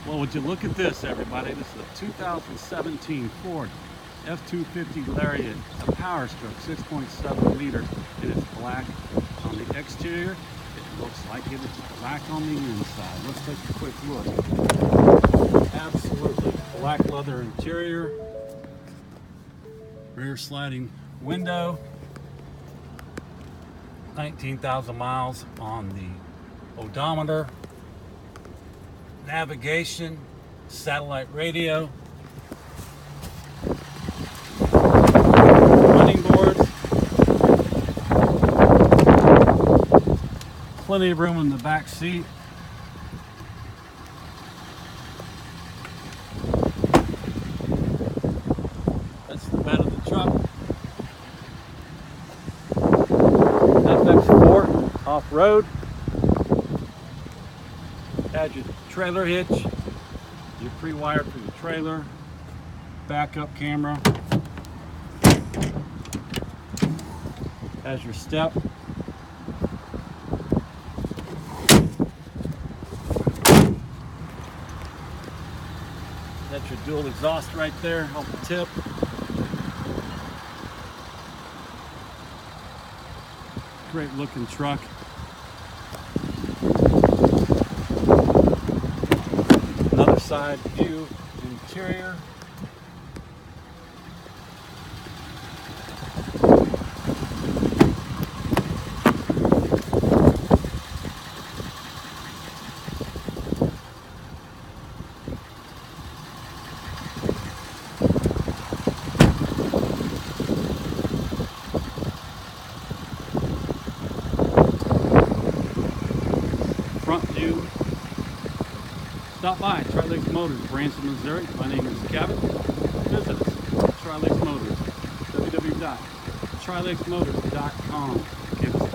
Well, would you look at this, everybody? This is a 2017 Ford F-250 Lariat, a PowerStroke, 6.7 liters, and it's black on the exterior. It looks like it is black on the inside. Let's take a quick look. Absolutely black leather interior, rear sliding window, 19,000 miles on the odometer, navigation, satellite radio, running boards, plenty of room in the back seat. That's the bed of the truck. FX4 off-road. Has your trailer hitch, you're pre-wired for the trailer, backup camera, has your step, that's your dual exhaust right there on the tip. Great looking truck. Another side view interior. Front view. Stop by Tri-Lakes Motors, Branson, Missouri. My name is Kevin. Visit us, Tri-Lakes Motors, www.trilakesmotors.com. Give us